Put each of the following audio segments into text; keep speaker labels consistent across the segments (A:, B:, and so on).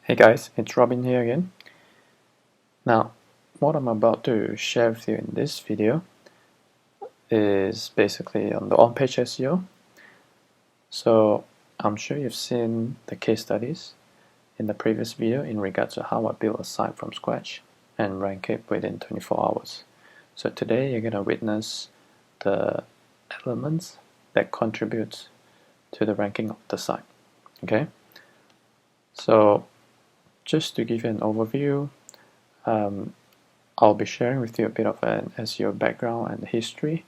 A: Hey guys, it's Robin here again. Now, what I'm about to share with you in this video is basically on the on-page SEO. So I'm sure you've seen the case studies in the previous video in regards to how I built a site from scratch and rank it within 24 hours. So today you're going to witness the elements that contribute to the ranking of the site. Okay? So just to give you an overview, I'll be sharing with you a bit of an SEO background and history,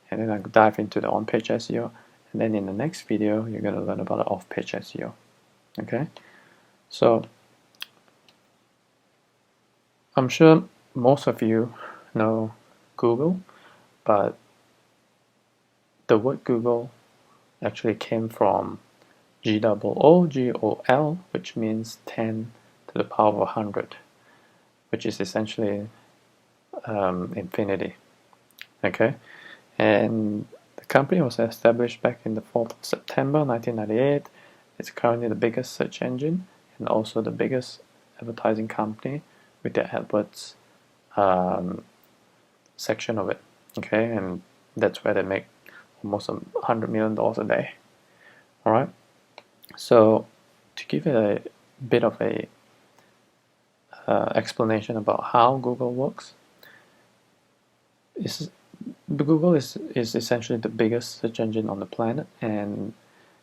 A: and then I'll dive into the on-page SEO, and then in the next video you're going to learn about the off-page SEO. Okay, so I'm sure most of you know Google, but the word Google actually came from G-O-O-G-O-L, which means 10 to the power of 100, which is essentially infinity. Okay, and the company was established back in the 4th of September 1998. It's currently the biggest search engine and also the biggest advertising company with their AdWords section of it. Okay, and that's where they make almost $100 million a day. Alright, so to give it a bit of a explanation about how Google works, Google is essentially the biggest search engine on the planet, and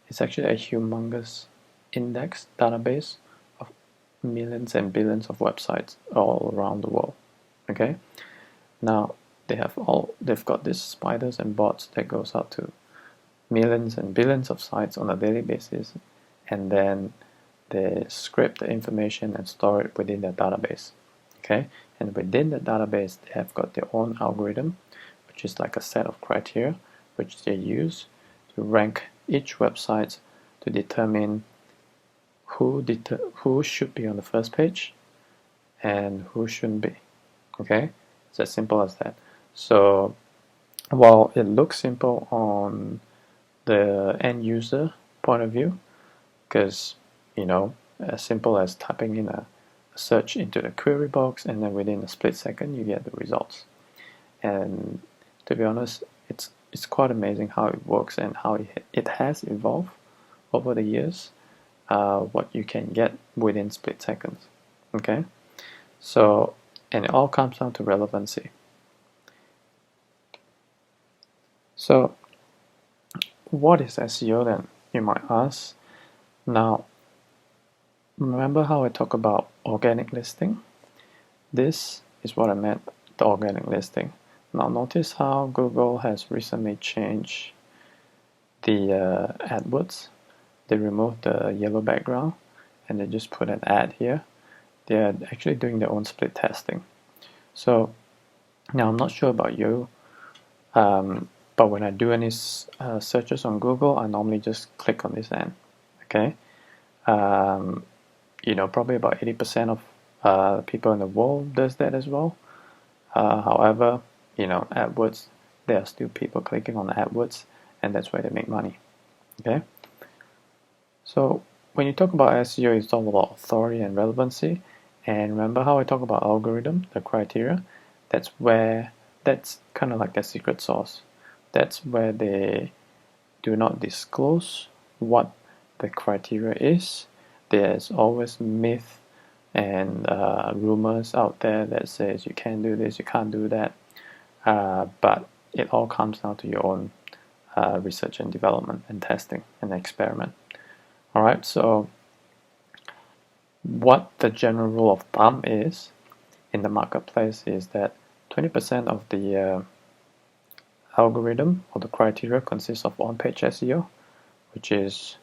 A: it's actually a humongous index database of millions and billions of websites all around the world. Okay, now they've got these spiders and bots that goes out to millions and billions of sites on a daily basis, and then they scrape the information and store it within their database. Okay, and within the database they have got their own algorithm, which is like a set of criteria which they use to rank each website to determine who should be on the first page and who shouldn't be. Okay, it's as simple as that. So while it looks simple on the end user point of view, because as simple as typing in a search into the query box, and then within a split second you get the results. And to be honest, it's quite amazing how it works and how it has evolved over the years, what you can get within split seconds. Okay, so, and it all comes down to relevancy. So what is SEO then, you might ask? Now, remember how I talk about organic listing? This is what I meant, the organic listing. Now notice how Google has recently changed the AdWords. They removed the yellow background and they just put an ad here. They're actually doing their own split testing. So now I'm not sure about you, but when I do any searches on Google, I normally just click on this ad. Okay, probably about 80% of people in the world does that as well. However, AdWords, there are still people clicking on AdWords, and that's where they make money. Okay, so when you talk about SEO, it's all about authority and relevancy. And remember how I talk about algorithm, the criteria? That's kind of like their secret sauce. That's where they do not disclose what the criteria is. There's always myth and rumors out there that says you can't do this, you can't do that, but it all comes down to your own research and development and testing and experiment. Alright, so what the general rule of thumb is in the marketplace is that 20% of the algorithm or the criteria consists of on-page SEO, which is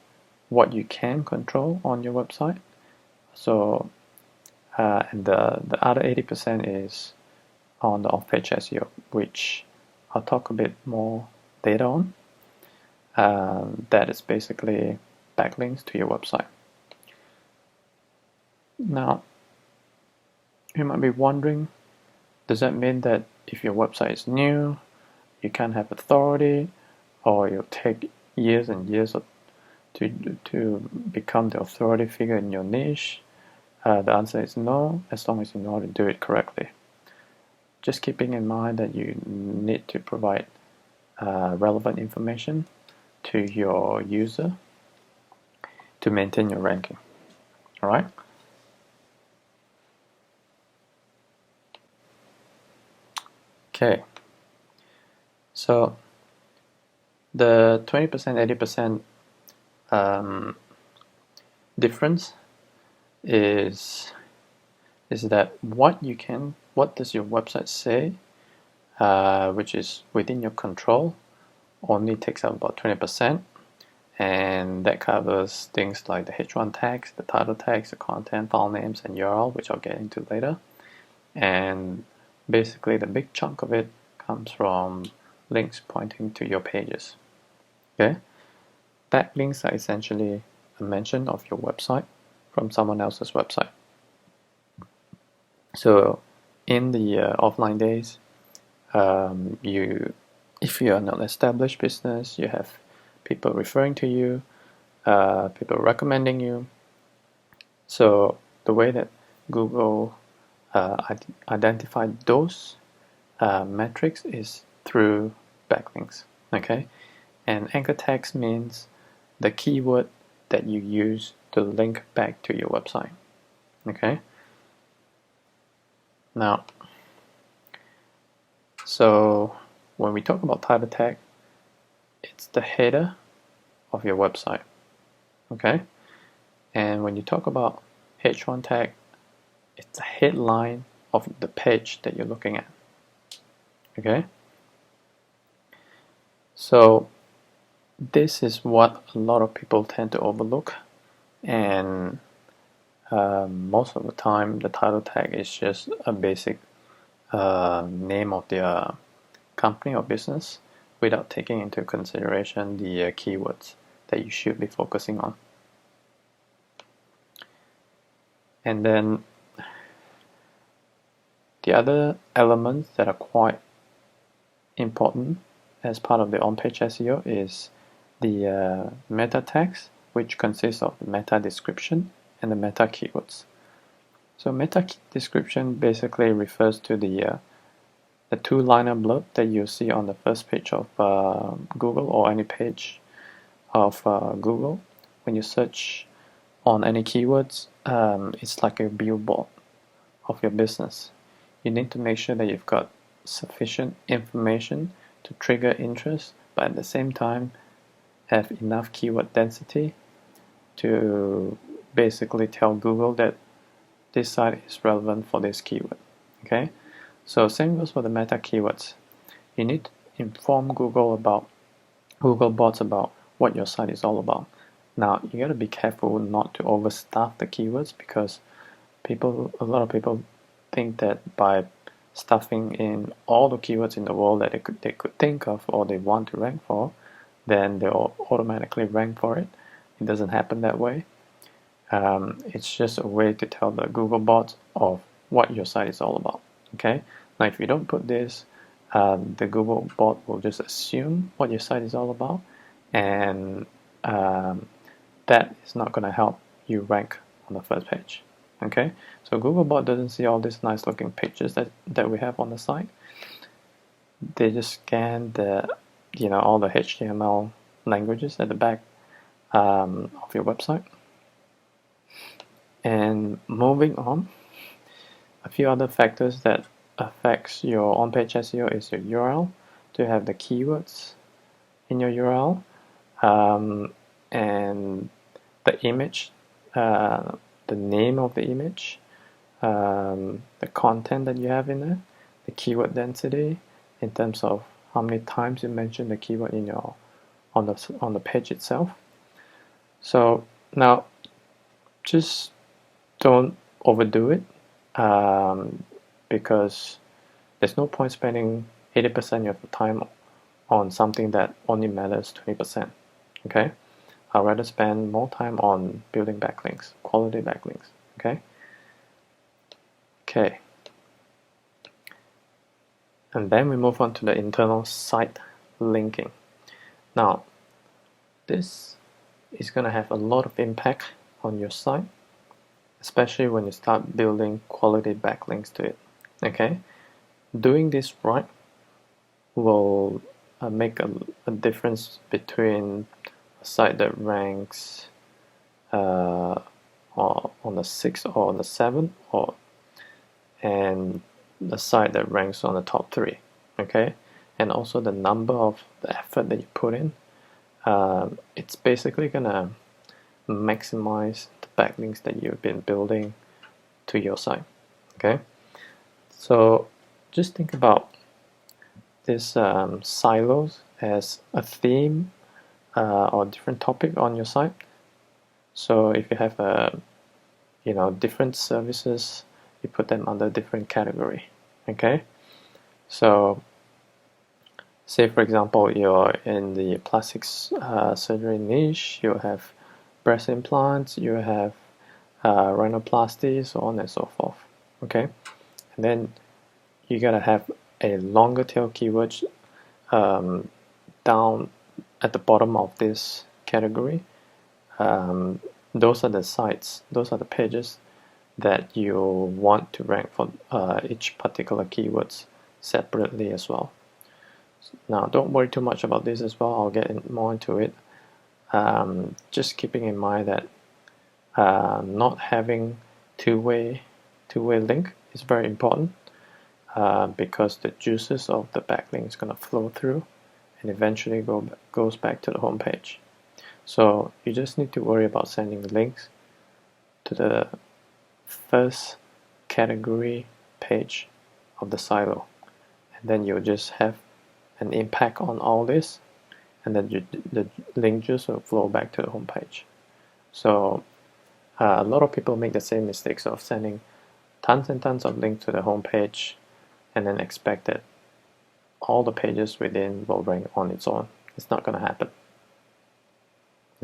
A: what you can control on your website. So and the other 80% is on the off-page SEO, which I'll talk a bit more later on. That is basically backlinks to your website. Now, you might be wondering, does that mean that if your website is new, you can't have authority, or it'll take years and years to become the authority figure in your niche? The answer is no, as long as you know how to do it correctly. Just keeping in mind that you need to provide relevant information to your user to maintain your ranking. All right. Okay. So the 20%, 80% difference is that what does your website say, which is within your control, only takes up about 20%, and that covers things like the H1 tags, the title tags, the content, file names, and URL, which I'll get into later. And basically the big chunk of it comes from links pointing to your pages. Okay, backlinks are essentially a mention of your website from someone else's website. So in the offline days, if you are an established business, you have people referring to you, people recommending you. So the way that Google identified those metrics is through backlinks. Okay, and anchor text means the keyword that you use to link back to your website. Okay. Now, so when we talk about title tag, it's the header of your website. Okay. And when you talk about H1 tag, it's the headline of the page that you're looking at. Okay. So this is what a lot of people tend to overlook, and most of the time the title tag is just a basic name of their company or business without taking into consideration the keywords that you should be focusing on. And then the other elements that are quite important as part of the on-page SEO is the meta tags, which consists of the meta description and the meta keywords. So meta description basically refers to the two-liner blurb that you see on the first page of Google, or any page of Google. When you search on any keywords, it's like a billboard of your business. You need to make sure that you've got sufficient information to trigger interest, but at the same time have enough keyword density to basically tell Google that this site is relevant for this keyword. Okay, so same goes for the meta keywords. You need to inform Google bots about what your site is all about. Now you got to be careful not to overstuff the keywords, because a lot of people think that by stuffing in all the keywords in the world that they could think of or they want to rank for, then they'll automatically rank for it. It doesn't happen that way. It's just a way to tell the Google bots of what your site is all about. Okay. Now, if you don't put this, the Google bot will just assume what your site is all about, and that is not going to help you rank on the first page. Okay, so Googlebot doesn't see all these nice looking pictures that we have on the site. They just scan all the HTML languages at the back of your website. And moving on, a few other factors that affects your on-page SEO is your URL, to have the keywords in your URL, and the image, the name of the image, the content that you have in there, the keyword density in terms of how many times you mention the keyword in your on the page itself. So now, just don't overdo it, because there's no point spending 80% of your time on something that only matters 20%. Okay, I'd rather spend more time on building backlinks, quality backlinks. Okay, and then we move on to the internal site linking. Now, this is going to have a lot of impact on your site, especially when you start building quality backlinks to it. Okay, doing this right will make a difference between a site that ranks or on the 6th or on the 7th, and the site that ranks on the top 3. Okay, and also the number of the effort that you put in. It's basically gonna maximize the backlinks that you've been building to your site. Okay, so just think about this silos as a theme or different topic on your site. So if you have different services, you put them under different category. Okay, so say for example you're in the plastic surgery niche, you have breast implants, you have rhinoplasty, so on and so forth. Okay, and then you gotta have a longer tail keywords down at the bottom of this category. Those are the sites, those are the pages that you want to rank for each particular keywords separately as well. Now don't worry too much about this as well, I'll get more into it. Just keeping in mind that not having two-way link is very important, because the juices of the backlink is going to flow through and eventually goes back to the home page. So you just need to worry about sending links to the first category page of the silo, and then you'll just have an impact on all this, and then the link juice will flow back to the home page. So a lot of people make the same mistakes of sending tons and tons of links to the home page and then expect that all the pages within will rank on its own. It's not going to happen.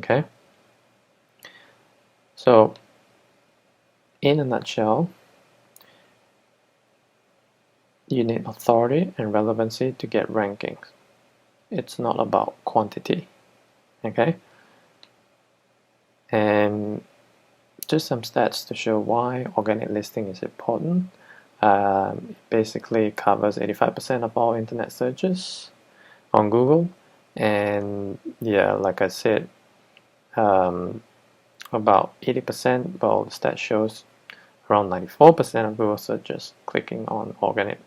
A: Okay, so in a nutshell, you need authority and relevancy to get rankings. It's not about quantity. Okay, and just some stats to show why organic listing is important. It basically covers 85% of all internet searches on Google, and yeah, like I said, about 80%, well, the stat shows around 94% of Google searches clicking on organic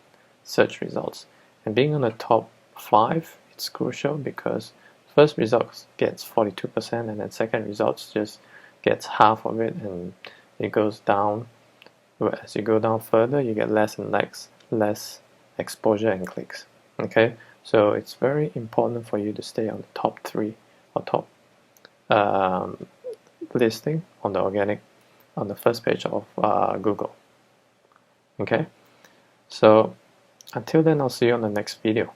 A: search results. And being on the top 5, it's crucial because first results gets 42% and then second results just gets half of it, and it goes down. As you go down further, you get less and less exposure and clicks. Okay, so it's very important for you to stay on the top 3 or top listing on the first page of Google. Okay, so until then, I'll see you on the next video.